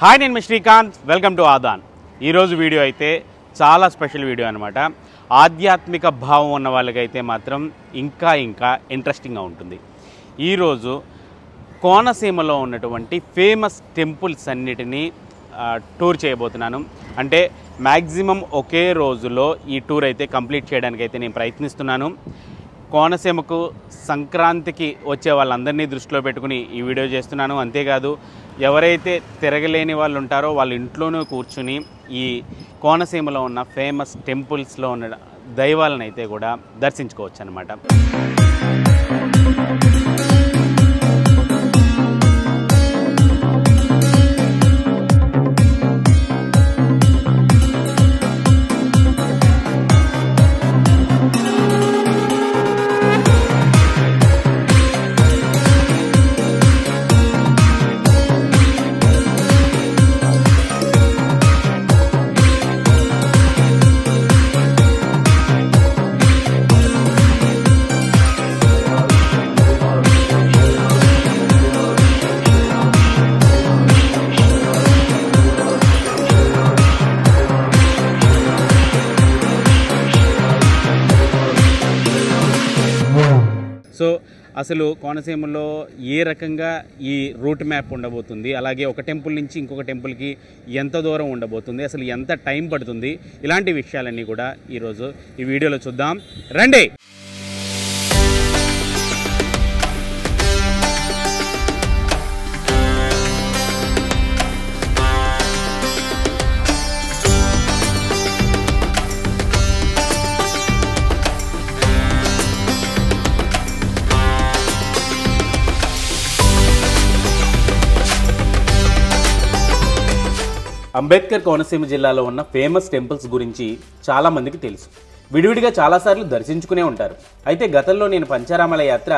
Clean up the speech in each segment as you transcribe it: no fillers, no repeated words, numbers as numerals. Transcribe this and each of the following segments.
Hi నేను Srikanth welcome to Aadan. ఈరోజు video అయితే చాలా స్పెషల్ వీడియో అనమాట। ఆధ్యాత్మిక భావం ఉన్న వాళ్ళకైతే మాత్రం ఇంకా ఇంట్రెస్టింగ్గా ఉంటుంది। ఈరోజు కోనసీమలో ఉన్నటువంటి ఫేమస్ టెంపుల్స్ అన్నిటినీ టూర్ చేయబోతున్నాను। అంటే మ్యాక్సిమం ఒకే రోజులో ఈ టూర్ అయితే కంప్లీట్ చేయడానికైతే నేను ప్రయత్నిస్తున్నాను। కోనసీమకు సంక్రాంతికి వచ్చే వాళ్ళందరినీ దృష్టిలో పెట్టుకుని ఈ వీడియో చేస్తున్నాను। అంతేకాదు ఎవరైతే తిరగలేని వాళ్ళు ఉంటారో వాళ్ళ ఇంట్లోనే కూర్చుని ఈ కోనసీమలో ఉన్న ఫేమస్ టెంపుల్స్లో ఉన్న దైవాలను అయితే కూడా దర్శించుకోవచ్చు అన్నమాట। సో అసలు కోనసీమలో ఏ రకంగా ఈ రూట్ మ్యాప్ ఉండబోతుంది, అలాగే ఒక టెంపుల్ నుంచి ఇంకొక టెంపుల్కి ఎంత దూరం ఉండబోతుంది, అసలు ఎంత టైం పడుతుంది, ఇలాంటి విషయాలన్నీ కూడా ఈరోజు ఈ వీడియోలో చూద్దాం రండి। అంబేద్కర్ కోనసీమ జిల్లాలో ఉన్న ఫేమస్ టెంపుల్స్ గురించి చాలామందికి తెలుసు, విడివిడిగా చాలాసార్లు దర్శించుకునే ఉంటారు। అయితే గతంలో నేను పంచారామాల యాత్ర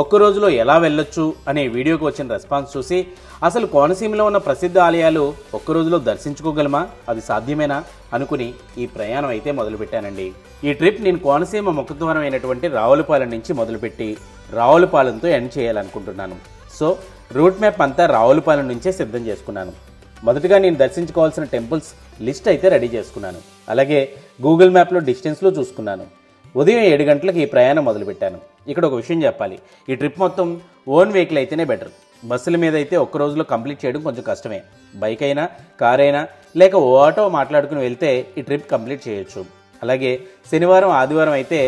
ఒక్క రోజులో ఎలా వెళ్ళొచ్చు అనే వీడియోకి వచ్చిన రెస్పాన్స్ చూసి అసలు కోనసీమలో ఉన్న ప్రసిద్ధ ఆలయాలు ఒక్క రోజులో దర్శించుకోగలమా, అది సాధ్యమేనా అనుకుని ఈ ప్రయాణం అయితే మొదలుపెట్టానండి। ఈ ట్రిప్ నేను కోనసీమ ముఖద్వారం అయినటువంటి రావులపాలెం నుంచి మొదలుపెట్టి రావులపాలెంతో ఎండ్ చేయాలనుకుంటున్నాను। సో రూట్ మ్యాప్ అంతా రావులపాలెం నుంచే సిద్ధం చేసుకున్నాను। మొదటగా నేను దర్శించుకోవాల్సిన టెంపుల్స్ లిస్ట్ అయితే రెడీ చేసుకున్నాను, అలాగే గూగుల్ మ్యాప్లో డిస్టెన్స్లో చూసుకున్నాను। ఉదయం 7 గంటలకు ఈ ప్రయాణం మొదలుపెట్టాను। ఇక్కడ ఒక విషయం చెప్పాలి, ఈ ట్రిప్ మొత్తం ఓన్ వెహికల్ అయితేనే బెటర్, బస్సుల మీద అయితే ఒక్క రోజులో కంప్లీట్ చేయడం కొంచెం కష్టమే। బైక్ అయినా కార్ అయినా లేక ఓ ఆటో మాట్లాడుకుని వెళ్తే ఈ ట్రిప్ కంప్లీట్ చేయొచ్చు। అలాగే శనివారం ఆదివారం అయితే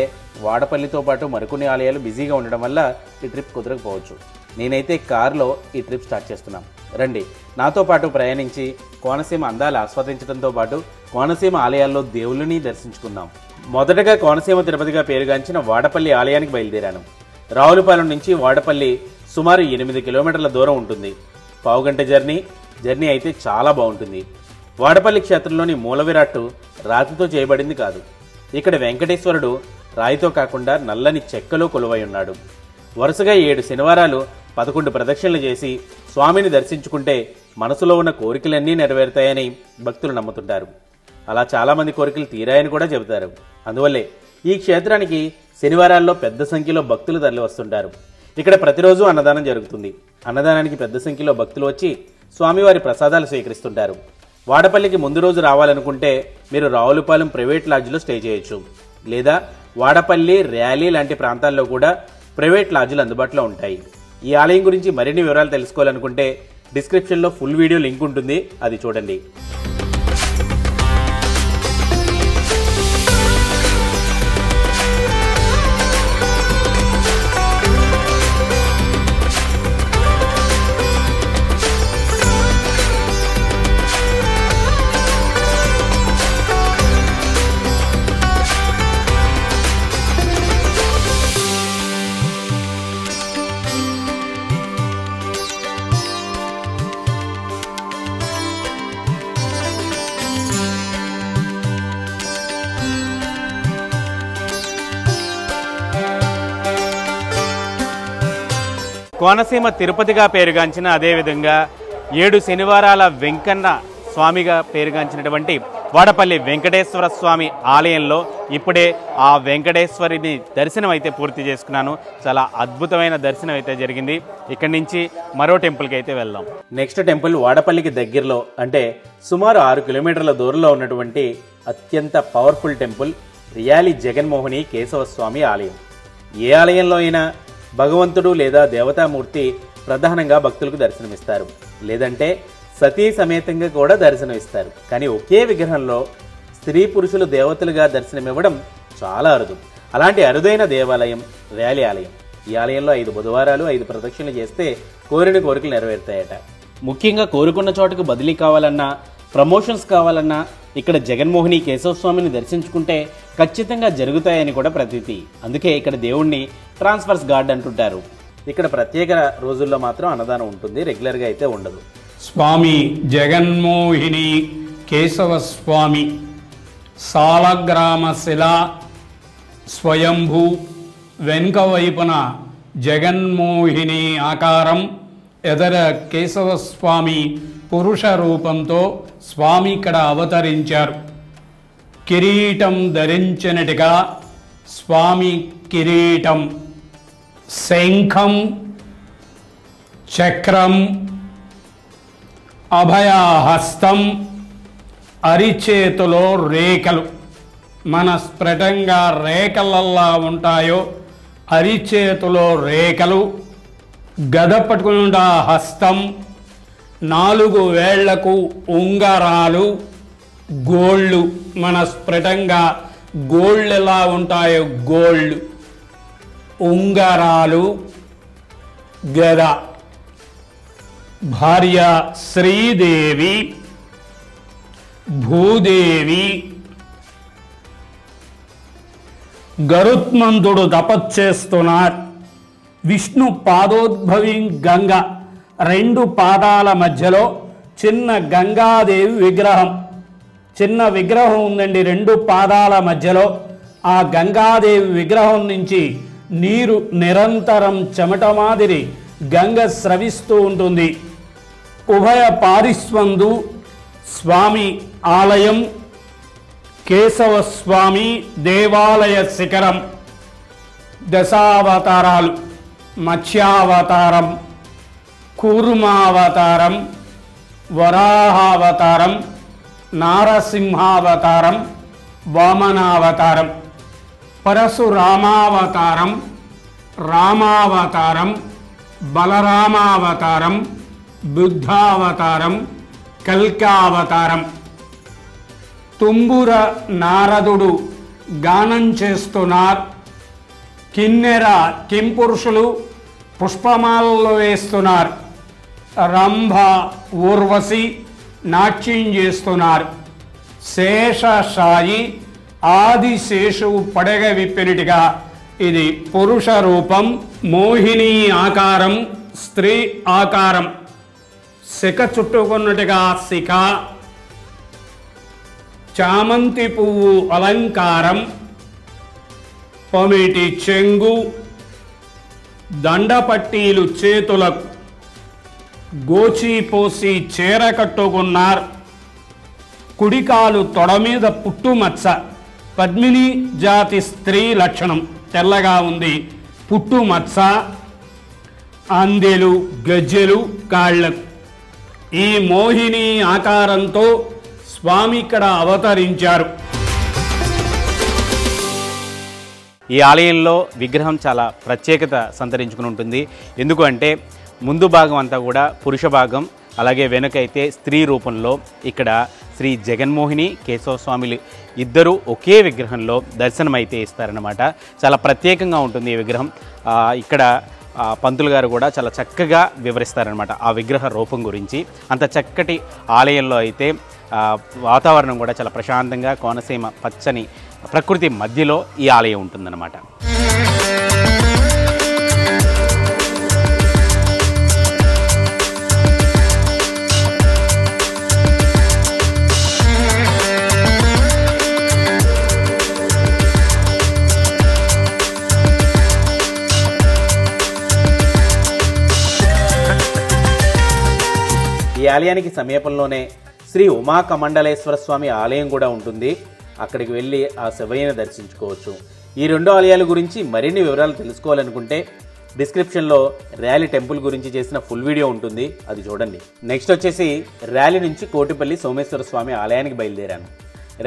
వాడపల్లితో పాటు మరికొన్ని ఆలయాలు బిజీగా ఉండడం వల్ల ఈ ట్రిప్ కుదరకపోవచ్చు। నేనైతే కారులో ఈ ట్రిప్ స్టార్ట్ చేస్తున్నాను, రండి నాతో పాటు ప్రయాణించి కోనసీమ అందాలు ఆస్వాదించడంతో పాటు కోనసీమ ఆలయాల్లో దేవుళ్ళని దర్శించుకుందాం। మొదటగా కోనసీమ తిరుపతిగా పేరుగాంచిన వాడపల్లి ఆలయానికి బయలుదేరాను। రావులపాలెం నుంచి వాడపల్లి సుమారు 8 కిలోమీటర్ల దూరం ఉంటుంది। పావుగంట జర్నీ అయితే చాలా బాగుంటుంది। వాడపల్లి క్షేత్రంలోని మూల విరాట్టు రాతితో చేయబడింది కాదు, ఇక్కడ వెంకటేశ్వరుడు రాయితో కాకుండా నల్లని చెక్కలో కొలువై ఉన్నాడు। వరుసగా 7 శనివారాలు 11 ప్రదక్షిణలు చేసి స్వామిని దర్శించుకుంటే మనసులో ఉన్న కోరికలన్నీ నెరవేరుతాయని భక్తులు నమ్ముతుంటారు। అలా చాలామంది కోరికలు తీరాయని కూడా చెబుతారు। అందువల్లే ఈ క్షేత్రానికి శనివారాల్లో పెద్ద సంఖ్యలో భక్తులు తరలి వస్తుంటారు। ఇక్కడ ప్రతిరోజు అన్నదానం జరుగుతుంది। అన్నదానానికి పెద్ద సంఖ్యలో భక్తులు వచ్చి స్వామివారి ప్రసాదాలు స్వీకరిస్తుంటారు। వాడపల్లికి ముందు రోజు రావాలనుకుంటే మీరు రావులపాలెం ప్రైవేట్ లాడ్జ్లో స్టే చేయొచ్చు, లేదా వాడపల్లి ర్యాలీ లాంటి ప్రాంతాల్లో కూడా ప్రైవేట్ లాడ్జ్లు అందుబాటులో ఉంటాయి। ఈ ఆలయం గురించి మరిన్ని వివరాలు తెలుసుకోవాలనుకుంటే డిస్క్రిప్షన్లో ఫుల్ వీడియో లింక్ ఉంటుంది, అది చూడండి। కోనసీమ తిరుపతిగా పేరుగాంచిన, అదేవిధంగా 7 శనివారాల వెంకన్న స్వామిగా పేరుగాంచినటువంటి వాడపల్లి వెంకటేశ్వర స్వామి ఆలయంలో ఇప్పుడే ఆ వెంకటేశ్వరిని దర్శనం అయితే పూర్తి చేసుకున్నాను. చాలా అద్భుతమైన దర్శనం అయితే జరిగింది. ఇక్కడి నుంచి మరో టెంపుల్కి అయితే వెళ్దాం. నెక్స్ట్ టెంపుల్ వాడపల్లికి దగ్గరలో అంటే సుమారు 6 కిలోమీటర్ల దూరంలో ఉన్నటువంటి అత్యంత powerful temple really Jaganmohini Keshavaswamy ఆలయం. ఏ ఆలయంలో అయినా భగవంతుడు లేదా దేవతామూర్తి ప్రధానంగా భక్తులకు దర్శనమిస్తారు, లేదంటే సతీ సమేతంగా కూడా దర్శనమిస్తారు. కానీ ఒకే విగ్రహంలో స్త్రీ పురుషులు దేవతలుగా దర్శనమివ్వడం చాలా అరుదు. అలాంటి అరుదైన దేవాలయం ర్యాలీ ఆలయం. ఈ ఆలయంలో 5 బుధవారాలు 5 ప్రదక్షిణలు చేస్తే కోరిన కోరికలు నెరవేరుతాయట. ముఖ్యంగా కోరుకున్న చోటుకు బదిలీ కావాలన్నా, ప్రమోషన్స్ కావాలన్నా ఇక్కడ జగన్మోహిని కేశవస్వామిని దర్శించుకుంటే ఖచ్చితంగా జరుగుతాయని కూడా ప్రతీతి. అందుకే ఇక్కడ దేవుణ్ణి ట్రాన్స్ఫర్స్ గార్డ్ అంటుంటారు. ఇక్కడ ప్రత్యేక రోజుల్లో మాత్రం అన్నదానం ఉంటుంది, రెగ్యులర్గా అయితే ఉండదు. స్వామి జగన్మోహిని కేశవస్వామి సాలగ్రామ శిల స్వయంభూ వెనుక వైపున జగన్మోహిని ఆకారం, ఎదర కేశవస్వామి పురుష రూపంతో స్వామి ఇక్కడ అవతరించారు. కిరీటం ధరించినట్టుగా స్వామి కిరీటం, శంఖం, చక్రం, అభయహస్తం, అరిచేతిలో రేఖలు, మన స్ఫుటంగా రేఖలల్లా ఉంటాయో అరిచేతిలో రేఖలు, గద పట్టుకున్న హస్తం, 4 వేళ్లకు ఉంగరాలు, గోళ్ళు, మన స్ఫుటంగా గోళ్ళు ఎలా ఉంటాయో గోళ్ళు, ఉంగరాలు, గద. భార్య శ్రీదేవి, భూదేవి. గరుత్మంతుడు తపస్చేస్తున్నారు. విష్ణు పాదోద్భవి గంగ, 2 పాదాల మధ్యలో చిన్న గంగాదేవి విగ్రహం. చిన్న విగ్రహం ఉందండి 2 పాదాల మధ్యలో. ఆ గంగాదేవి విగ్రహం నుంచి నీరు నిరంతరం చెమట మాదిరి గంగ స్రవిస్తూ ఉంటుంది. ఉభయ పారిస్వందు స్వామి ఆలయం, కేశవస్వామి దేవాలయ శిఖరం. దశావతారాలు, మత్స్యావతారం, కూర్మావతారం, వరాహావతారం, నారసింహావతారం, వామనావతారం, పరశురామావతారం, రామావతారం, బలరామావతారం, బుద్ధావతారం, కల్కావతారం. తుంబుర నారదుడు గానం చేస్తున్నారు. కిన్నెర కింపురుషులు పుష్పమాలలో వేస్తున్నారు. రంభ ఊర్వశి నాట్యం చేస్తున్నారు. శేషశాయి ఆదిశేషువు పడగ విప్పినట్టుగా ఇది పురుష రూపం. మోహిని ఆకారం, స్త్రీ ఆకారం. శిఖ చుట్టుకున్నట్టుగా శిఖ, చామంతి పువ్వు అలంకారం, పమిటి చెంగు, దండపట్టీలు చేతులకు, గోచిపోసి చీర కట్టుకున్నారు. కుడికాలు తొడ మీద పుట్టుమచ్చ, పద్మిని జాతి స్త్రీ లక్షణం, తెల్లగా ఉంది పుట్టుమచ్చ. అందెలు గజ్జెలు కాళ్లకు. ఈ మోహిని ఆకారంతో స్వామి ఇక్కడ అవతరించారు. ఈ ఆలయంలో విగ్రహం చాలా ప్రత్యేకత సంతరించుకుని ఉంటుంది. ఎందుకు అంటే ముందు భాగం అంతా కూడా పురుష భాగం, అలాగే వెనుకైతే స్త్రీ రూపంలో ఇక్కడ శ్రీ జగన్మోహిని కేశవస్వామిలు ఇద్దరు ఒకే విగ్రహంలో దర్శనమైతే ఇస్తారన్నమాట. చాలా ప్రత్యేకంగా ఉంటుంది ఈ విగ్రహం. ఇక్కడ పంతులు గారు కూడా చాలా చక్కగా వివరిస్తారనమాట ఆ విగ్రహ రూపం గురించి. అంత చక్కటి ఆలయంలో అయితే వాతావరణం కూడా చాలా ప్రశాంతంగా, కోనసీమ పచ్చని ప్రకృతి మధ్యలో ఈ ఆలయం ఉంటుందన్నమాట. ఈ ఆలయానికి సమీపంలోనే శ్రీ ఉమా కమండలేశ్వర స్వామి ఆలయం కూడా ఉంటుంది. అక్కడికి వెళ్ళి ఆ శివయ్యని దర్శించుకోవచ్చు. ఈ 2 ఆలయాల గురించి మరిన్ని వివరాలు తెలుసుకోవాలనుకుంటే డిస్క్రిప్షన్లో ర్యాలీ టెంపుల్ గురించి చేసిన ఫుల్ వీడియో ఉంటుంది, అది చూడండి. నెక్స్ట్ వచ్చేసి ర్యాలీ నుంచి కోటిపల్లి సోమేశ్వర స్వామి ఆలయానికి బయలుదేరాను.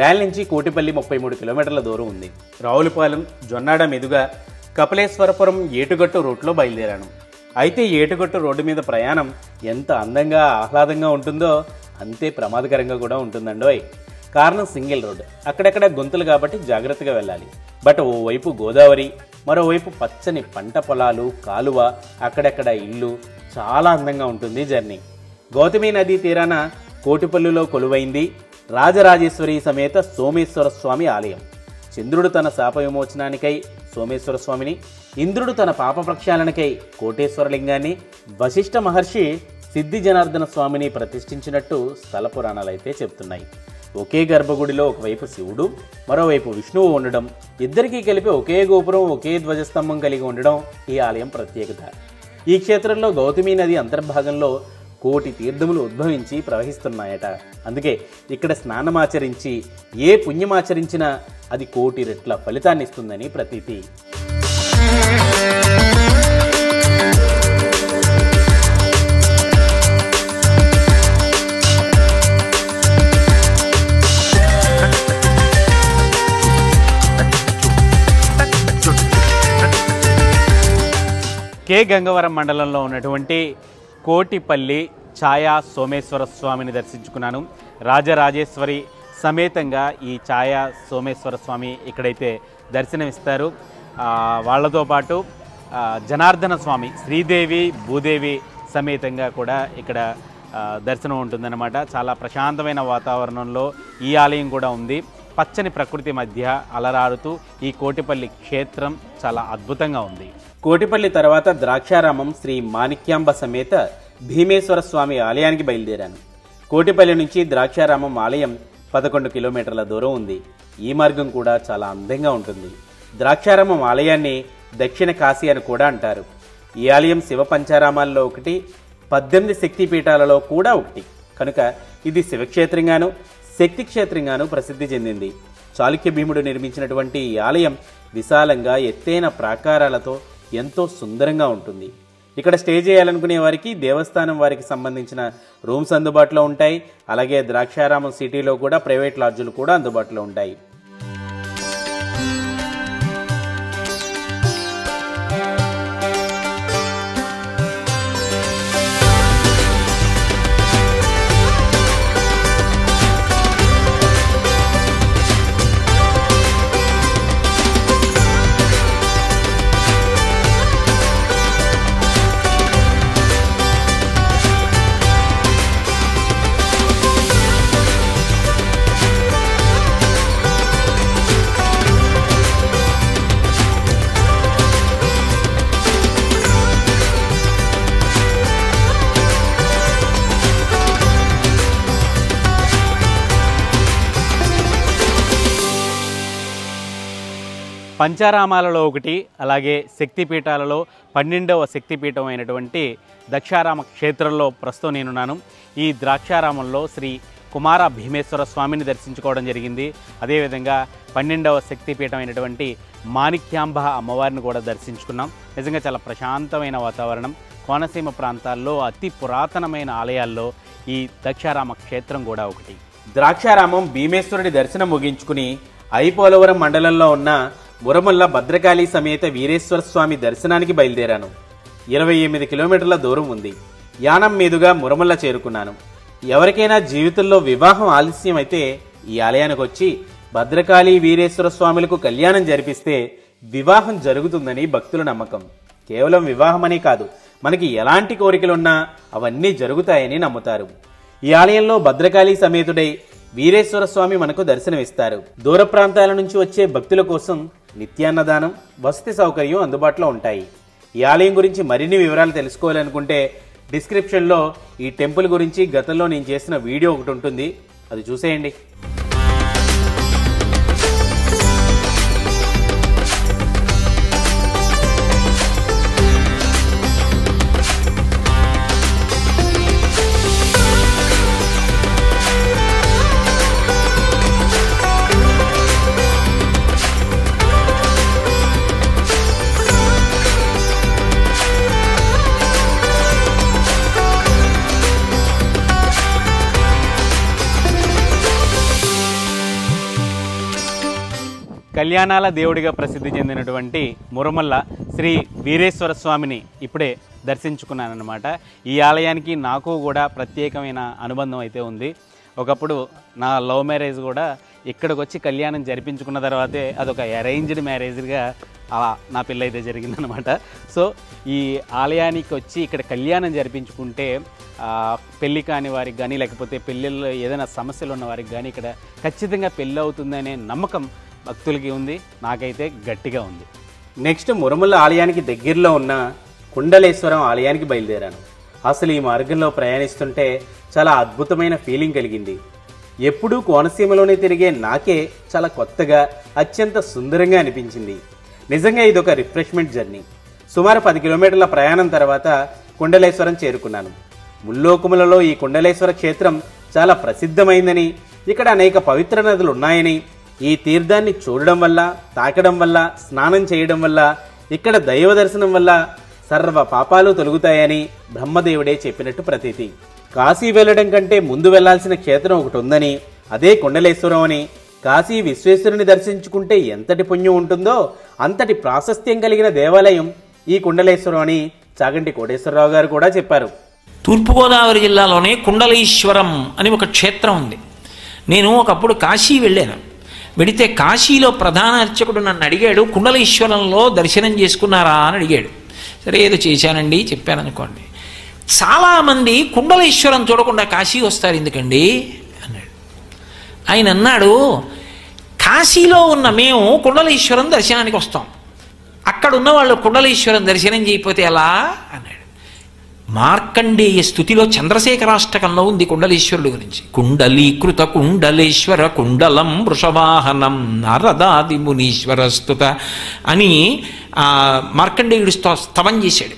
ర్యాలీ నుంచి కోటిపల్లి 33 కిలోమీటర్ల దూరం ఉంది. రావులపాలెం జొన్నాడ మీదుగా కపిలేశ్వరపురం ఏటుగట్టు రూట్లో బయలుదేరాను. అయితే ఏటుగట్టు రోడ్డు మీద ప్రయాణం ఎంత అందంగా ఆహ్లాదంగా ఉంటుందో అంతే ప్రమాదకరంగా కూడా ఉంటుందండోయ్. కారణం సింగిల్ రోడ్, అక్కడక్కడ గుంతలు కాబట్టి జాగ్రత్తగా వెళ్ళాలి. బట్ ఓవైపు గోదావరి, మరోవైపు పచ్చని పంట పొలాలు, కాలువ, అక్కడక్కడ ఇల్లు, చాలా అందంగా ఉంటుంది జర్నీ. గౌతమి నదీ తీరాన కోటిపల్లిలో కొలువైంది రాజరాజేశ్వరి సమేత సోమేశ్వర స్వామి ఆలయం. చంద్రుడు తన శాప విమోచనానికై సోమేశ్వర స్వామిని, ఇంద్రుడు తన పాప ప్రక్షాళనకై కోటేశ్వరలింగాన్ని, వశిష్ఠ మహర్షి సిద్ధి జనార్దన స్వామిని ప్రతిష్ఠించినట్టు స్థల పురాణాలైతే చెప్తున్నాయి. ఒకే గర్భగుడిలో ఒకవైపు శివుడు, మరోవైపు విష్ణువు ఉండడం, ఇద్దరికీ కలిపి ఒకే గోపురం, ఒకే ధ్వజస్తంభం కలిగి ఉండడం ఈ ఆలయం ప్రత్యేకత. ఈ క్షేత్రంలో గౌతమి నది అంతర్భాగంలో కోటి తీర్థములు ఉద్భవించి ప్రవహిస్తున్నాయట. అందుకే ఇక్కడ స్నానమాచరించి ఏ పుణ్యమాచరించినా అది కోటి రెట్ల ఫలితాన్ని ఇస్తుందని ప్రతీతి. కే గంగవరం మండలంలో ఉన్నటువంటి కోటిపల్లి ఛాయా సోమేశ్వర స్వామిని దర్శించుకున్నాను. రాజరాజేశ్వరి సమేతంగా ఈ ఛాయా సోమేశ్వర స్వామి ఇక్కడైతే దర్శనమిస్తారు. వాళ్లతో పాటు జనార్దన స్వామి, శ్రీదేవి, భూదేవి సమేతంగా కూడా ఇక్కడ దర్శనం ఉంటుందన్నమాట. చాలా ప్రశాంతమైన వాతావరణంలో ఈ ఆలయం కూడా ఉంది. పచ్చని ప్రకృతి మధ్య అలరారుతూ ఈ కోటిపల్లి క్షేత్రం చాలా అద్భుతంగా ఉంది. కోటిపల్లి తర్వాత ద్రాక్షారామం శ్రీ మాణిక్యాంబ సమేత భీమేశ్వర స్వామి ఆలయానికి బయలుదేరాను. కోటిపల్లి నుంచి ద్రాక్షారామం ఆలయం 11 కిలోమీటర్ల దూరం ఉంది. ఈ మార్గం కూడా చాలా అందంగా ఉంటుంది. ద్రాక్షారామం ఆలయాన్ని దక్షిణ కాశీ అని కూడా అంటారు. ఈ ఆలయం శివ పంచారామాల్లో ఒకటి, 18 శక్తిపీఠాలలో కూడా ఒకటి. కనుక ఇది శివక్షేత్రంగాను శక్తి క్షేత్రంగాను ప్రసిద్ధి చెందింది. చాళుక్య భీముడు నిర్మించినటువంటి ఈ ఆలయం విశాలంగా ఎత్తైన ప్రాకారాలతో ఎంతో సుందరంగా ఉంటుంది. ఇక్కడ స్టే చేయాలనుకునే వారికి దేవస్థానం వారికి సంబంధించిన రూమ్స్ అందుబాటులో ఉంటాయి. అలాగే ద్రాక్షారామం సిటీలో కూడా ప్రైవేట్ లాడ్జులు కూడా అందుబాటులో ఉంటాయి. పంచారామాలలో ఒకటి, అలాగే శక్తిపీఠాలలో 12వ శక్తిపీఠం అయినటువంటి దక్షారామ క్షేత్రంలో ప్రస్తుతం నేనున్నాను. ఈ ద్రాక్షారామంలో శ్రీ కుమార భీమేశ్వర స్వామిని దర్శించుకోవడం జరిగింది. అదేవిధంగా 12వ శక్తిపీఠం అయినటువంటి మాణిక్యాంబ అమ్మవారిని కూడా దర్శించుకున్నాం. నిజంగా చాలా ప్రశాంతమైన వాతావరణం. కోనసీమ ప్రాంతాల్లో అతి పురాతనమైన ఆలయాల్లో ఈ దక్షారామ క్షేత్రం కూడా ఒకటి. ద్రాక్షారామం భీమేశ్వరుడి దర్శనం ముగించుకుని ఐపోలవరం మండలంలో ఉన్న మురమల్ల భద్రకాళి సమేత వీరేశ్వర స్వామి దర్శనానికి బయలుదేరాను. 28 కిలోమీటర్ల దూరం ఉంది. యానం మీదుగా మురమల్ల చేరుకున్నాను. ఎవరికైనా జీవితంలో వివాహం ఆలస్యం అయితే ఈ ఆలయానికి వచ్చి భద్రకాళి వీరేశ్వర స్వాములకు కళ్యాణం జరిపిస్తే వివాహం జరుగుతుందని భక్తుల నమ్మకం. కేవలం వివాహమనే కాదు, మనకి ఎలాంటి కోరికలున్నా అవన్నీ జరుగుతాయని నమ్ముతారు. ఈ ఆలయంలో భద్రకాళి సమేతుడై వీరేశ్వర స్వామి మనకు దర్శనమిస్తారు. దూర ప్రాంతాల నుంచి వచ్చే భక్తుల కోసం నిత్యాన్నదానం, వసతి సౌకర్యం అందుబాటులో ఉంటాయి. ఈ ఆలయం గురించి మరిన్ని వివరాలు తెలుసుకోవాలనుకుంటే డిస్క్రిప్షన్లో ఈ టెంపుల్ గురించి గతంలో నేను చేసిన వీడియో ఒకటి ఉంటుంది, అది చూసేయండి. కళ్యాణాల దేవుడిగా ప్రసిద్ధి చెందినటువంటి మురమల్ల శ్రీ వీరేశ్వర స్వామిని ఇప్పుడే దర్శించుకున్నానన్నమాట. ఈ ఆలయానికి నాకు కూడా ప్రత్యేకమైన అనుబంధం అయితే ఉంది. ఒకప్పుడు నా లవ్ మ్యారేజ్ కూడా ఇక్కడికి వచ్చి కళ్యాణం జరిపించుకున్న తర్వాతే అదొక అరేంజ్డ్ మ్యారేజ్గా నా పెళ్ళి అయితే జరిగిందనమాట. సో ఈ ఆలయానికి వచ్చి ఇక్కడ కళ్యాణం జరిపించుకుంటే పెళ్ళి కాని వారికి కానీ లేకపోతే పెళ్ళిళ్ళలో ఏదైనా సమస్యలు ఉన్న వారికి కానీ ఇక్కడ ఖచ్చితంగా పెళ్ళి అవుతుందనే నమ్మకం భక్తులకి ఉంది, నాకైతే గట్టిగా ఉంది. నెక్స్ట్ మురమల్ల ఆలయానికి దగ్గరలో ఉన్న కుండలేశ్వరం ఆలయానికి బయలుదేరాను. అసలు ఈ మార్గంలో ప్రయాణిస్తుంటే చాలా అద్భుతమైన ఫీలింగ్ కలిగింది. ఎప్పుడూ కోనసీమలోనే తిరిగే నాకే చాలా కొత్తగా అత్యంత సుందరంగా అనిపించింది. నిజంగా ఇదొక రిఫ్రెష్మెంట్ జర్నీ. సుమారు 10 కిలోమీటర్ల ప్రయాణం తర్వాత కుండలేశ్వరం చేరుకున్నాను. ముల్లోకములలో ఈ కుండలేశ్వర క్షేత్రం చాలా ప్రసిద్ధమైందని, ఇక్కడ అనేక పవిత్ర నదులు ఉన్నాయని, ఈ తీర్థాన్ని చూడడం వల్ల, తాకడం వల్ల, స్నానం చేయడం వల్ల, ఇక్కడ దైవ దర్శనం వల్ల సర్వ పాపాలు తొలగుతాయని బ్రహ్మదేవుడే చెప్పినట్టు ప్రతీతి. కాశీ వెళ్లడం కంటే ముందు వెళ్లాల్సిన క్షేత్రం ఒకటి ఉందని, అదే కుండలేశ్వరం అని, కాశీ విశ్వేశ్వరుని దర్శించుకుంటే ఎంతటి పుణ్యం ఉంటుందో అంతటి ప్రాశస్త్యం కలిగిన దేవాలయం ఈ కుండలేశ్వరం అని చాగంటి కోటేశ్వరరావు గారు కూడా చెప్పారు. తూర్పుగోదావరి జిల్లాలోనే కుండలేశ్వరం అని ఒక క్షేత్రం ఉంది. నేను ఒకప్పుడు కాశీ వెళ్ళాను. వెడితే కాశీలో ప్రధాన అర్చకుడు నన్ను అడిగాడు, కుండలేశ్వరంలో దర్శనం చేసుకున్నారా అని అడిగాడు. సరే ఏదో చేశానండి చెప్పాను అనుకోండి. చాలామంది కుండలేశ్వరం చూడకుండా కాశీ వస్తారు ఎందుకండి అన్నాడు. ఆయన అన్నాడు, కాశీలో ఉన్న మేము కుండలేశ్వరం దర్శనానికి వస్తాం, అక్కడ ఉన్న వాళ్ళు కుండలేశ్వరం దర్శనం చేయకపోతే ఎలా అన్నాడు. మార్కండేయ స్తుతిలో చంద్రశేఖరాష్టకంలో ఉంది కుండలేశ్వరుడు గురించి. కుండలీకృత కుండలేశ్వర కుండలం వృషవాహనం నారదాది మునీశ్వర స్తుత అని మార్కండేయుడు స్తవం చేశాడు.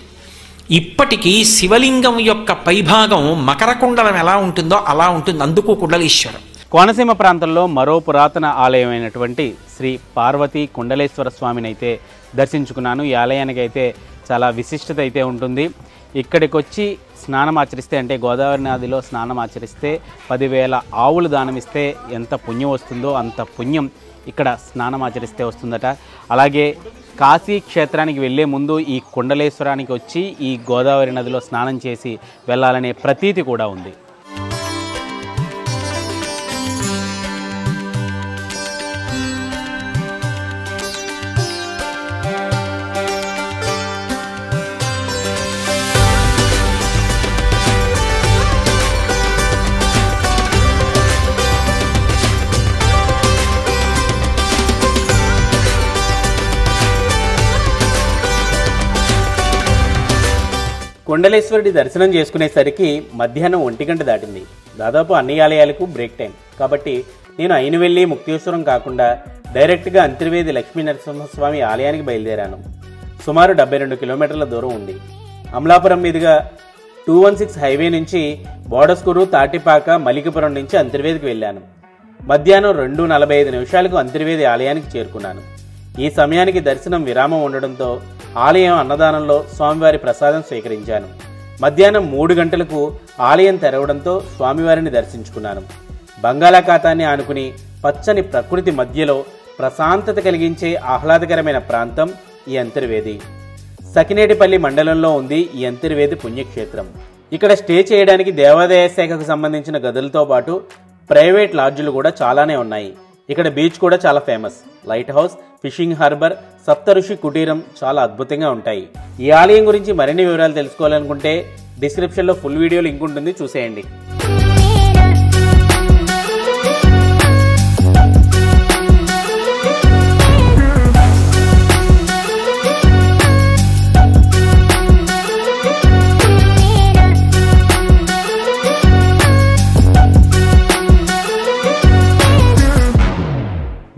ఇప్పటికీ శివలింగం యొక్క పైభాగం మకర కుండలం ఎలా ఉంటుందో అలా ఉంటుంది, అందుకు కుండలేశ్వరం. కోనసీమ ప్రాంతంలో మరో పురాతన ఆలయమైనటువంటి శ్రీ పార్వతీ కుండలేశ్వర స్వామిని అయితే దర్శించుకున్నాను. ఈ ఆలయానికి అయితే చాలా విశిష్టత అయితే ఉంటుంది. ఇక్కడికి వచ్చి స్నానం ఆచరిస్తే, అంటే గోదావరి నదిలో స్నానం ఆచరిస్తే 10,000 ఆవులు దానమిస్తే ఎంత పుణ్యం వస్తుందో అంత పుణ్యం ఇక్కడ స్నానం ఆచరిస్తే వస్తుందట. అలాగే కాశీ క్షేత్రానికి వెళ్ళే ముందు ఈ కుండలేశ్వరానికి వచ్చి ఈ గోదావరి నదిలో స్నానం చేసి వెళ్ళాలనే ప్రతీతి కూడా ఉంది. కుండలేశ్వరుడి దర్శనం చేసుకునేసరికి మధ్యాహ్నం 1 గంట దాటింది. దాదాపు అన్ని ఆలయాలకు బ్రేక్ టైం కాబట్టి నేను అయినవెల్లి ముక్తేశ్వరం కాకుండా డైరెక్ట్గా అంతర్వేది లక్ష్మీ నరసింహస్వామి ఆలయానికి బయలుదేరాను. సుమారు 72 కిలోమీటర్ల దూరం ఉంది. అమలాపురం మీదుగా 216 హైవే నుంచి బోడస్కూరు, తాటిపాక, మలికిపురం నుంచి అంతర్వేదికి వెళ్ళాను. మధ్యాహ్నం 2:45 నిమిషాలకు అంతర్వేది ఆలయానికి చేరుకున్నాను. ఈ సమయానికి దర్శనం విరామం ఉండడంతో ఆలయం అన్నదానంలో స్వామివారి ప్రసాదం స్వీకరించాను. మధ్యాహ్నం 3 గంటలకు ఆలయం తెరవడంతో స్వామివారిని దర్శించుకున్నాను. బంగాళాఖాతాన్ని ఆనుకుని పచ్చని ప్రకృతి మధ్యలో ప్రశాంతత కలిగించే ఆహ్లాదకరమైన ప్రాంతం ఈ అంతర్వేది. సకినేటిపల్లి మండలంలో ఉంది ఈ అంతర్వేది పుణ్యక్షేత్రం. ఇక్కడ స్టే చేయడానికి దేవాదాయ శాఖకు సంబంధించిన గదులతో పాటు ప్రైవేట్ లాడ్జులు కూడా చాలానే ఉన్నాయి. ఇక్కడ బీచ్ కూడా చాలా famous. Lighthouse, fishing harbour, సప్తఋషి కుటీరం చాలా అద్భుతంగా ఉంటాయి. ఈ ఆలయం గురించి మరిన్ని వివరాలు తెలుసుకోవాలనుకుంటే డిస్క్రిప్షన్లో ఫుల్ వీడియో లింక్ ఉంటుంది, చూసేయండి.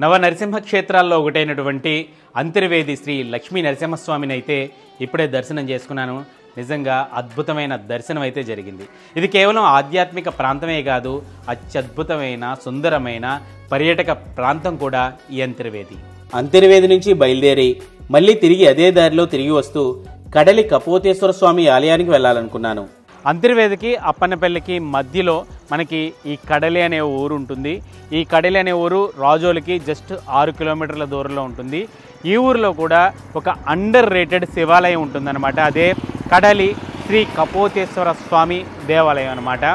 నవ నరసింహ క్షేత్రాల్లో ఒకటైనటువంటి అంతర్వేది శ్రీ లక్ష్మీ నరసింహస్వామిని అయితే ఇప్పుడే దర్శనం చేసుకున్నాను. నిజంగా అద్భుతమైన దర్శనం అయితే జరిగింది. ఇది కేవలం ఆధ్యాత్మిక ప్రాంతమే కాదు, అత్యద్భుతమైన సుందరమైన పర్యాటక ప్రాంతం కూడా ఈ అంతర్వేది. అంతర్వేది నుంచి బయలుదేరి మళ్ళీ తిరిగి అదే దారిలో తిరిగి వస్తూ కడలి కపోతేశ్వర స్వామి ఆలయానికి వెళ్ళాలనుకున్నాను. అంతర్వేదికి అప్పన్నపల్లికి మధ్యలో మనకి ఈ కడలి అనే ఊరు ఉంటుంది. ఈ కడలి అనే ఊరు రాజోలికి జస్ట్ 6 కిలోమీటర్ల దూరంలో ఉంటుంది. ఈ ఊరిలో కూడా ఒక అండర్ రేటెడ్ శివాలయం ఉంటుందన్నమాట. అదే కడలి శ్రీ కపోతేశ్వర స్వామి దేవాలయం అన్నమాట.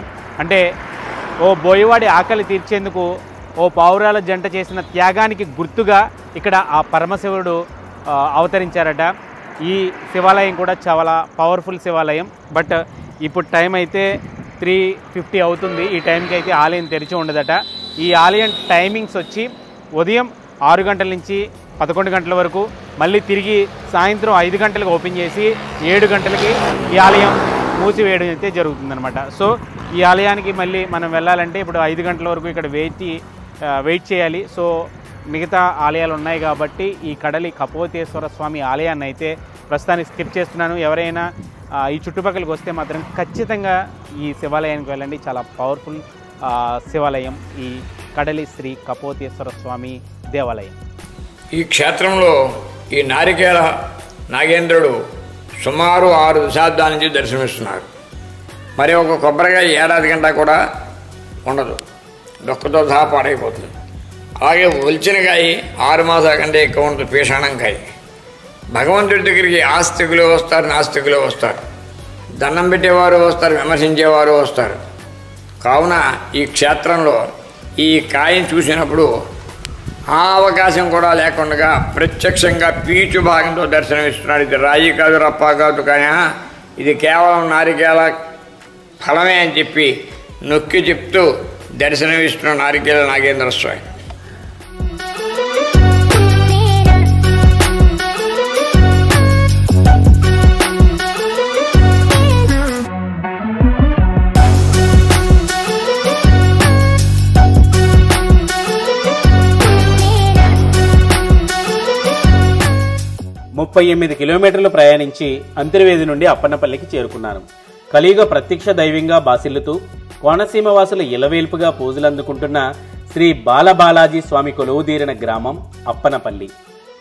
అంటే ఓ బోయవాడి ఆకలి తీర్చేందుకు ఓ పావురాల జంట చేసిన త్యాగానికి గుర్తుగా ఇక్కడ ఆ పరమశివుడు అవతరించారట. ఈ శివాలయం కూడా చాలా పవర్ఫుల్ శివాలయం. బట్ ఇప్పుడు టైం అయితే 3:50 అవుతుంది. ఈ టైంకి అయితే ఆలయం తెరిచి ఉండదట. ఈ ఆలయం టైమింగ్స్ వచ్చి ఉదయం 6 గంటల నుంచి 11 గంటల వరకు, మళ్ళీ తిరిగి సాయంత్రం 5 గంటలకు ఓపెన్ చేసి 7 గంటలకి ఈ ఆలయం మూసివేయడం అయితే జరుగుతుందన్నమాట. సో ఈ ఆలయానికి మళ్ళీ మనం వెళ్ళాలంటే ఇప్పుడు 5 గంటల వరకు ఇక్కడ వెయిట్ చేయాలి. సో మిగతా ఆలయాలు ఉన్నాయి కాబట్టి ఈ కడలి కపోతేశ్వర స్వామి ఆలయాన్ని అయితే ప్రస్తుతానికి స్కిప్ చేస్తున్నాను. ఎవరైనా ఈ చుట్టుపక్కలకి వస్తే మాత్రం ఖచ్చితంగా ఈ శివాలయానికి వెళ్ళండి. చాలా పవర్ఫుల్ శివాలయం ఈ కడలి శ్రీ కపోతేశ్వర స్వామి దేవాలయం. ఈ క్షేత్రంలో ఈ నారికేళ నాగేంద్రుడు సుమారు 6 దశాబ్దాల నుంచి దర్శనమిస్తున్నాడు. మరి ఒక కొబ్బరికాయ ఏడాది గంట కూడా ఉండదు, డొక్కతో సహా పాడైపోతుంది. అలాగే ఒలిచినకాయ 6 మాసాల కంటే ఎక్కువ ఉంటుంది, పీషాణంకాయ. భగవంతుడి దగ్గరికి ఆస్తికులు వస్తారు, నాస్తికులు వస్తారు, దండం పెట్టేవారు వస్తారు, విమర్శించేవారు వస్తారు. కావున ఈ క్షేత్రంలో ఈ కాయని చూసినప్పుడు ఆ అవకాశం కూడా లేకుండా ప్రత్యక్షంగా పీచు భాగంతో దర్శనమిస్తున్నాడు. ఇది రాయి కాదు, రప్ప కాదు, కానీ ఇది కేవలం నారికేళ ఫలమే అని చెప్పి నొక్కి చెప్తూ దర్శనమిస్తున్న నారికేళ నాగేంద్ర స్వామి. ముప్పై 8 కిలోమీటర్లు ప్రయాణించి అంతర్వేది నుండి అప్పన్నపల్లికి చేరుకున్నాను. కలియుగ ప్రత్యక్ష దైవంగా బాసిల్లుతూ కోనసీమ వాసులు ఇలవేల్పుగా పూజలందుకుంటున్న శ్రీ బాలబాలాజీ స్వామి కొలువుదీరిన గ్రామం అప్పన్నపల్లి.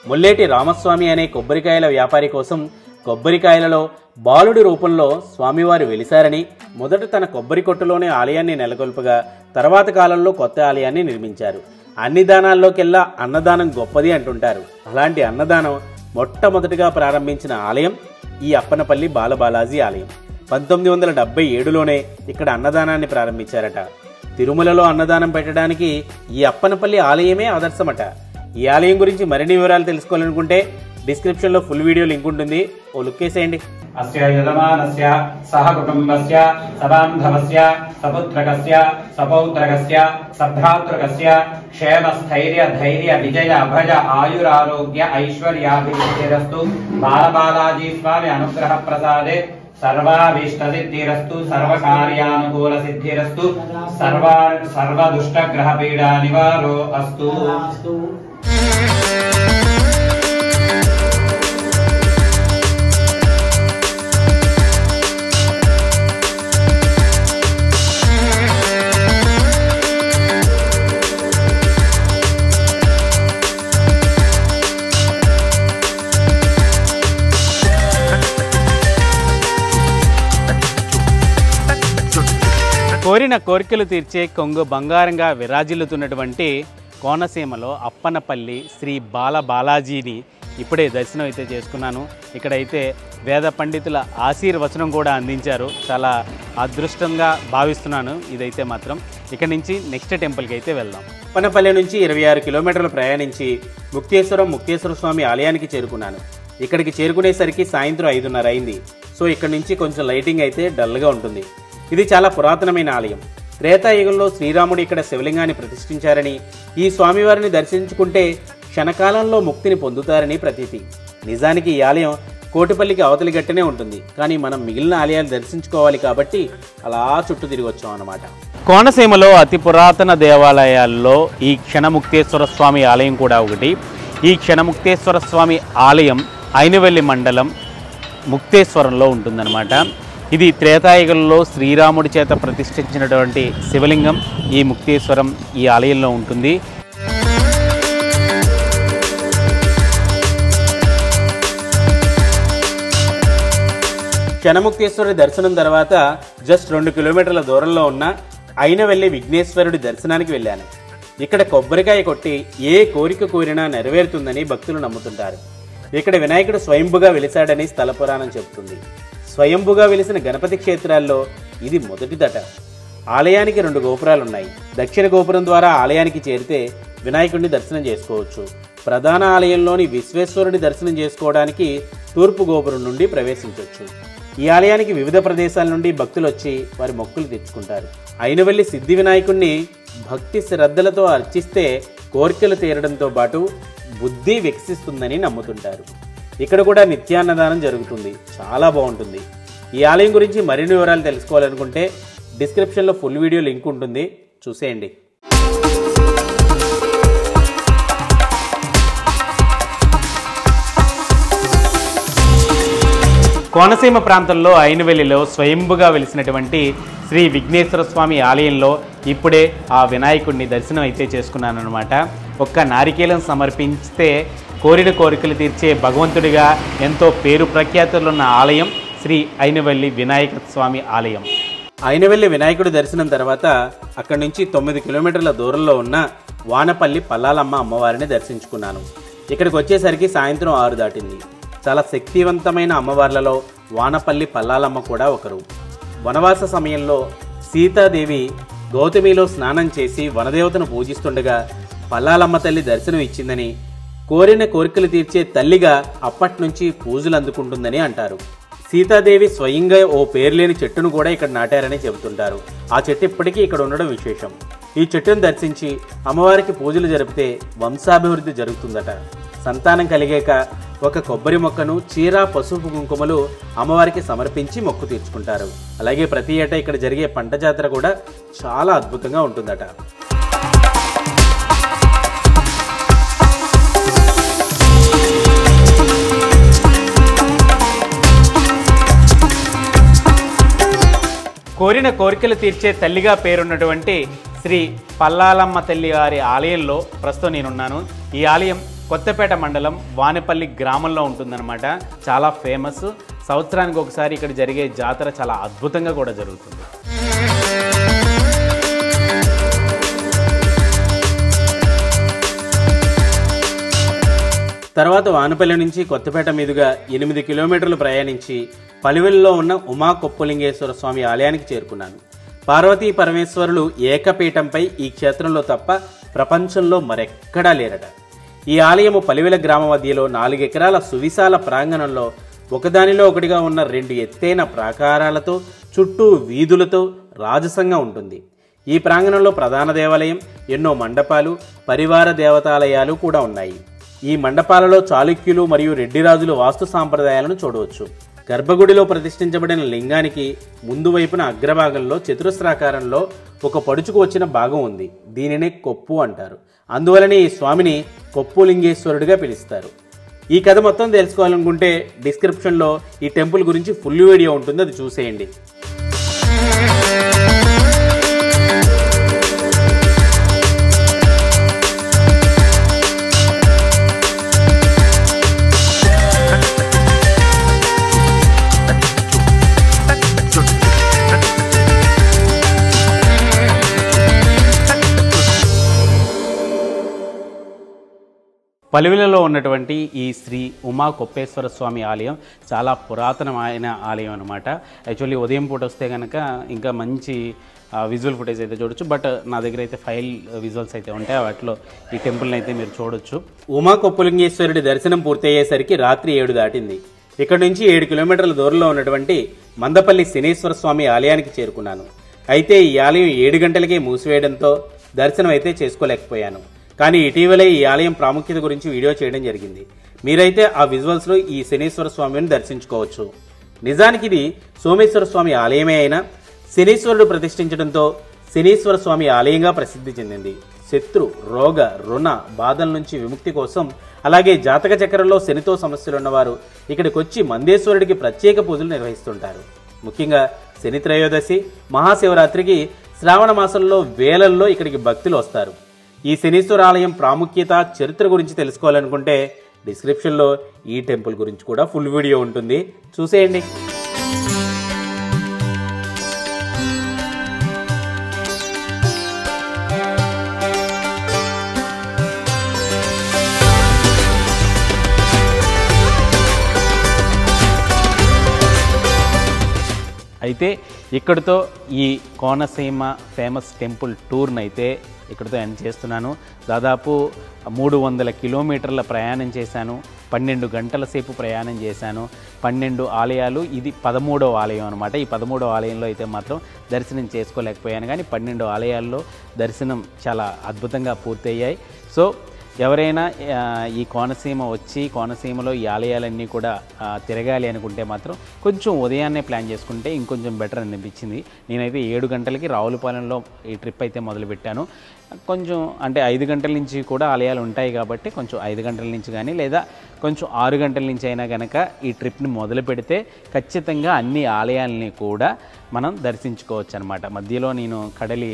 ముల్లేటి రామస్వామి అనే కొబ్బరికాయల వ్యాపారి కోసం కొబ్బరికాయలలో బాలుడి రూపంలో స్వామివారు వెలిశారని, మొదట తన కొబ్బరి కొట్టులోనే ఆలయాన్ని నెలకొల్పగా తర్వాత కాలంలో కొత్త ఆలయాన్ని నిర్మించారు. అన్ని దానాల్లోకెల్లా అన్నదానం గొప్పది అంటుంటారు. అలాంటి అన్నదానం మొట్టమొదటిగా ప్రారంభించిన ఆలయం ఈ అప్పన్నపల్లి బాలబాలాజీ ఆలయం. 1977లోనే ఇక్కడ అన్నదానాన్ని ప్రారంభించారట. తిరుమలలో అన్నదానం పెట్టడానికి ఈ అప్పన్నపల్లి ఆలయమే ఆదర్శమట. ఈ ఆలయం గురించి మరిన్ని వివరాలు తెలుసుకోవాలనుకుంటే డిస్క్రిప్షన్లో ఫుల్ వీడియో లింక్ ఉంటుంది, ఓ లుక్ వేసేయండి. అస్య యజమానస్య సహ కుటుంబస్య సబాంధవస్య సపుత్రకస్య సపౌత్రకస్య సభ్రాతృకస్య క్షేమ స్థైర్య ధైర్య విజయ అభయ ఆయురారోగ్య ఐశ్వర్యాభివృద్ధిరస్తు. బాలబాలాజీ స్వామి అనుగ్రహ ప్రసాదే సర్వాభీష్టసిద్ధిరస్తు. సర్వకార్యానుకూల సిద్ధిరస్తు. సర్వదుష్టగ్రహ పీడా నివారో అస్తు. కోరిన కోరికలు తీర్చే కొంగు బంగారంగా విరాజిల్లుతున్నటువంటి కోనసీమలో అప్పన్నపల్లి శ్రీ బాలబాలాజీని ఇప్పుడే దర్శనం అయితే చేసుకున్నాను. ఇక్కడైతే వేద పండితుల ఆశీర్వచనం కూడా అందించారు. చాలా అదృష్టంగా భావిస్తున్నాను ఇదైతే మాత్రం. ఇక్కడ నుంచి నెక్స్ట్ టెంపుల్కి అయితే వెళ్దాం. అప్పన్నపల్లి నుంచి 26 కిలోమీటర్లు ప్రయాణించి ముక్తేశ్వర స్వామి ఆలయానికి చేరుకున్నాను. ఇక్కడికి చేరుకునేసరికి సాయంత్రం 5:30 అయింది. సో ఇక్కడ నుంచి కొంచెం లైటింగ్ అయితే డల్గా ఉంటుంది. ఇది చాలా పురాతనమైన ఆలయం. త్రేతాయుగంలో శ్రీరాముడు ఇక్కడ శివలింగాన్ని ప్రతిష్ఠించారని, ఈ స్వామివారిని దర్శించుకుంటే క్షణకాలంలో ముక్తిని పొందుతారని ప్రతీతి. నిజానికి ఈ ఆలయం కోటిపల్లికి అవతలి గట్టనే ఉంటుంది, కానీ మనం మిగిలిన ఆలయాలు దర్శించుకోవాలి కాబట్టి అలా చుట్టూ తిరిగి వచ్చాం అన్నమాట. కోనసీమలో అతి పురాతన దేవాలయాల్లో ఈ క్షణముక్తేశ్వర స్వామి ఆలయం కూడా ఒకటి. ఈ క్షణముక్తేశ్వర స్వామి ఆలయం ఐనవెల్లి మండలం ముక్తేశ్వరంలో ఉంటుందన్నమాట. ఇది త్రేతాయుగంలో శ్రీరాముడి చేత ప్రతిష్ఠించినటువంటి శివలింగం ఈ ముక్తేశ్వరం ఈ ఆలయంలో ఉంటుంది. క్షణముక్తేశ్వరుడి దర్శనం తర్వాత జస్ట్ 2 కిలోమీటర్ల దూరంలో ఉన్న అయినవెల్లి విఘ్నేశ్వరుడి దర్శనానికి వెళ్ళాను. ఇక్కడ కొబ్బరికాయ కొట్టి ఏ కోరిక కోరినా నెరవేరుతుందని భక్తులు నమ్ముతుంటారు. ఇక్కడ వినాయకుడు స్వయంభుగా వెలిశాడని స్థల పురాణం చెబుతుంది. స్వయంభుగా వెలిసిన గణపతి క్షేత్రాల్లో ఇది మొదటిదట. ఆలయానికి 2 గోపురాలున్నాయి. దక్షిణ గోపురం ద్వారా ఆలయానికి చేరితే వినాయకుడిని దర్శనం చేసుకోవచ్చు. ప్రధాన ఆలయంలోని విశ్వేశ్వరుడి దర్శనం చేసుకోవడానికి తూర్పు గోపురం నుండి ప్రవేశించవచ్చు. ఈ ఆలయానికి వివిధ ప్రదేశాల నుండి భక్తులు వచ్చి వారి మొక్కులు తెచ్చుకుంటారు. అయినవెల్లి సిద్ధి వినాయకుడిని భక్తి శ్రద్ధలతో అర్చిస్తే కోరికలు తీరడంతో పాటు బుద్ధి వికసిస్తుందని నమ్ముతుంటారు. ఇక్కడ కూడా నిత్యాన్నదానం జరుగుతుంది. చాలా బాగుంటుంది. ఈ ఆలయం గురించి మరిన్ని వివరాలు తెలుసుకోవాలనుకుంటే డిస్క్రిప్షన్లో ఫుల్ వీడియో లింక్ ఉంటుంది, చూసేయండి. కోనసీమ ప్రాంతంలో అయినవెల్లిలో స్వయంభుగా వెలిసినటువంటి శ్రీ విఘ్నేశ్వర స్వామి ఆలయంలో ఇప్పుడే ఆ వినాయకుడిని దర్శనం అయితే చేసుకున్నాను అనమాట. ఒక్క నారికేలం సమర్పిస్తే కోరిన కోరికలు తీర్చే భగవంతుడిగా ఎంతో పేరు ప్రఖ్యాతులున్న ఆలయం శ్రీ అయినవెల్లి వినాయక స్వామి ఆలయం. అయినవెల్లి వినాయకుడి దర్శనం తర్వాత అక్కడి నుంచి 9 కిలోమీటర్ల దూరంలో ఉన్న వానపల్లి పల్లాలమ్మ అమ్మవారిని దర్శించుకున్నాను. ఇక్కడికి వచ్చేసరికి సాయంత్రం 6 దాటింది. చాలా శక్తివంతమైన అమ్మవార్లలో వానపల్లి పల్లాలమ్మ కూడా ఒకరు. వనవాస సమయంలో సీతాదేవి గౌతమిలో స్నానం చేసి వనదేవతను పూజిస్తుండగా పల్లాలమ్మ తల్లి దర్శనం ఇచ్చిందని, కోరిన కోరికలు తీర్చే తల్లిగా అప్పటి నుంచి పూజలు అందుకుంటుందని అంటారు. సీతాదేవి స్వయంగా ఓ పేర్లేని చెట్టును కూడా ఇక్కడ నాటారని చెబుతుంటారు. ఆ చెట్టు ఇప్పటికీ ఇక్కడ ఉండడం విశేషం. ఈ చెట్టును దర్శించి అమ్మవారికి పూజలు జరిపితే వంశాభివృద్ధి జరుగుతుందట. సంతానం కలిగాక ఒక కొబ్బరి మొక్కను చీర, పసుపు, కుంకుమలు అమ్మవారికి సమర్పించి మొక్కు తీర్చుకుంటారు. అలాగే ప్రతి ఏటా ఇక్కడ జరిగే పంట జాతర కూడా చాలా అద్భుతంగా ఉంటుందట. కోరిన కోరికలు తీర్చే తల్లిగా పేరున్నటువంటి శ్రీ పల్లాలమ్మ తల్లి వారి ఆలయంలో ప్రస్తుతం నేనున్నాను. ఈ ఆలయం కొత్తపేట మండలం వానపల్లి గ్రామంలో ఉంటుందన్నమాట. చాలా ఫేమస్. సంవత్సరానికి ఒకసారి ఇక్కడ జరిగే జాతర చాలా అద్భుతంగా కూడా జరుగుతుంది. తర్వాత వానపల్లి నుంచి కొత్తపేట మీదుగా 8 కిలోమీటర్లు ప్రయాణించి పలివెల్లో ఉన్న ఉమా కొప్పలింగేశ్వర స్వామి ఆలయానికి చేరుకున్నాను. పార్వతీ పరమేశ్వరులు ఏకపీఠంపై ఈ క్షేత్రంలో తప్ప ప్రపంచంలో మరెక్కడా లేరట. ఈ ఆలయము పలివెల గ్రామ మధ్యలో 4 ఎకరాల సువిశాల ప్రాంగణంలో ఒకదానిలో ఒకటిగా ఉన్న 2 ఎత్తైన ప్రాకారాలతో చుట్టూ వీధులతో రాజసంగా ఉంటుంది. ఈ ప్రాంగణంలో ప్రధాన దేవాలయం, ఎన్నో మండపాలు, పరివార దేవతాలయాలు కూడా ఉన్నాయి. ఈ మండపాలలో చాళుక్యులు మరియు రెడ్డిరాజులు వాస్తు సాంప్రదాయాలను చూడవచ్చు. గర్భగుడిలో ప్రతిష్ఠించబడిన లింగానికి ముందు వైపున అగ్రభాగంలో చతురస్రాకారంలో ఒక పడుచుకు వచ్చిన భాగం ఉంది. దీనినే కొప్పు అంటారు. అందువలనే ఈ స్వామిని కొప్పులింగేశ్వరుడిగా పిలుస్తారు. ఈ కథ మొత్తం తెలుసుకోవాలనుకుంటే డిస్క్రిప్షన్లో ఈ టెంపుల్ గురించి ఫుల్ వీడియో ఉంటుంది, అది చూసేయండి. పలివెలలో ఉన్నటువంటి ఈ శ్రీ ఉమా కొప్పేశ్వర స్వామి ఆలయం చాలా పురాతనమైన ఆలయం అనమాట. యాక్చువల్లీ ఉదయం పూట వస్తే కనుక ఇంకా మంచి విజువల్ ఫుటేజ్ అయితే చూడొచ్చు. బట్ నా దగ్గర అయితే 5 విజువల్స్ అయితే ఉంటాయి. వాటిలో ఈ టెంపుల్ని అయితే మీరు చూడొచ్చు. ఉమా కొప్పలింగేశ్వరుడి దర్శనం పూర్తయ్యేసరికి రాత్రి 7 దాటింది. ఇక్కడ నుంచి 7 కిలోమీటర్ల దూరంలో ఉన్నటువంటి మందపల్లి శనేశ్వర స్వామి ఆలయానికి చేరుకున్నాను. అయితే ఈ ఆలయం 7 గంటలకే మూసివేయడంతో దర్శనం అయితే చేసుకోలేకపోయాను. కానీ ఇటీవలే ఈ ఆలయం ప్రాముఖ్యత గురించి వీడియో చేయడం జరిగింది. మీరైతే ఆ విజువల్స్లో ఈ శనేశ్వర స్వామిని దర్శించుకోవచ్చు. నిజానికి ఇది సోమేశ్వర స్వామి ఆలయమే అయినా శనీశ్వరుడు ప్రతిష్ఠించడంతో శనీశ్వర స్వామి ఆలయంగా ప్రసిద్ధి చెందింది. శత్రు, రోగ, రుణ బాధల నుంచి విముక్తి కోసం, అలాగే జాతక చక్రంలో శనితో సమస్యలున్నవారు ఇక్కడికి వచ్చి మందేశ్వరుడికి ప్రత్యేక పూజలు నిర్వహిస్తుంటారు. ముఖ్యంగా శని త్రయోదశి, మహాశివరాత్రికి శ్రావణ మాసంలో వేలల్లో ఇక్కడికి భక్తులు వస్తారు. ఈ శనీశ్వర ఆలయం ప్రాముఖ్యత, చరిత్ర గురించి తెలుసుకోవాలనుకుంటే డిస్క్రిప్షన్లో ఈ టెంపుల్ గురించి కూడా ఫుల్ వీడియో ఉంటుంది, చూసేయండి. అయితే ఇక్కడితో ఈ కోనసీమ ఫేమస్ టెంపుల్ టూర్ని అయితే ఇక్కడితో ఎండ్ చేస్తున్నాను. దాదాపు 300 కిలోమీటర్ల ప్రయాణం చేశాను, 12 గంటల సేపు ప్రయాణం చేశాను, 12 ఆలయాలు, ఇది 13వ ఆలయం అనమాట. ఈ 13వ ఆలయంలో అయితే మాత్రం దర్శనం చేసుకోలేకపోయాను, కానీ 12 ఆలయాల్లో దర్శనం చాలా అద్భుతంగా పూర్తయ్యాయి. సో ఎవరైనా ఈ కోనసీమ వచ్చి కోనసీమలో ఈ ఆలయాలన్నీ కూడా తిరగాలి అనుకుంటే మాత్రం కొంచెం ఉదయాన్నే ప్లాన్ చేసుకుంటే ఇంకొంచెం బెటర్ అనిపించింది. నేనైతే 7 గంటలకి రావులపాలెంలో ఈ ట్రిప్ అయితే మొదలుపెట్టాను. కొంచెం అంటే 5 గంటల నుంచి కూడా ఆలయాలు ఉంటాయి కాబట్టి కొంచెం 5 గంటల నుంచి కానీ లేదా కొంచెం 6 గంటల నుంచి అయినా కనుక ఈ ట్రిప్ని మొదలు పెడితే ఖచ్చితంగా అన్ని ఆలయాలని కూడా మనం దర్శించుకోవచ్చు అనమాట. మధ్యలో నేను కడలి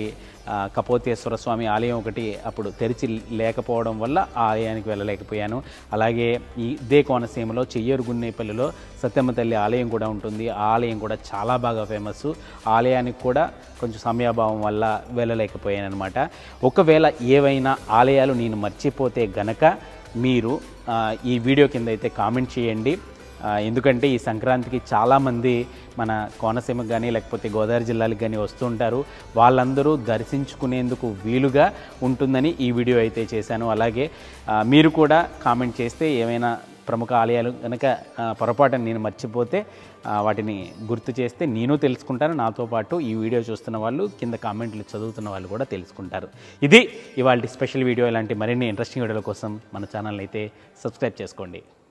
కపోతేశ్వర స్వామి ఆలయం ఒకటి అప్పుడు తెరిచి లేకపోవడం వల్ల ఆ ఆలయానికి వెళ్ళలేకపోయాను. అలాగే ఇదే కోనసీమలో చెయ్యూరు గున్నేపల్లిలో సత్యమ్మ తల్లి ఆలయం కూడా ఉంటుంది. ఆ ఆలయం కూడా చాలా బాగా ఫేమస్. ఆలయానికి కూడా కొంచెం సమయాభావం వల్ల వెళ్ళలేకపోయాను అనమాట. ఒకవేళ ఏవైనా ఆలయాలు నేను మర్చిపోతే గనక మీరు ఈ వీడియో కింద అయితే కామెంట్ చేయండి. ఎందుకంటే ఈ సంక్రాంతికి చాలామంది మన కోనసీమకు కానీ లేకపోతే గోదావరి జిల్లాలకు కానీ వస్తుంటారు. వాళ్ళందరూ దర్శించుకునేందుకు వీలుగా ఉంటుందని ఈ వీడియో అయితే చేశాను. అలాగే మీరు కూడా కామెంట్ చేస్తే ఏమైనా ప్రముఖ ఆలయాలు కనుక పొరపాటున నేను మర్చిపోతే వాటిని గుర్తు చేస్తే నేను తెలుసుకుంటాను. నాతో పాటు ఈ వీడియో చూస్తున్న వాళ్ళు కింద కామెంట్లు చదువుతున్న వాళ్ళు కూడా తెలుసుకుంటారు. ఇది ఇవాళ స్పెషల్ వీడియో. ఇలాంటి మరిన్ని ఇంట్రెస్టింగ్ వీడియోల కోసం మన ఛానల్ అయితే సబ్స్క్రైబ్ చేసుకోండి.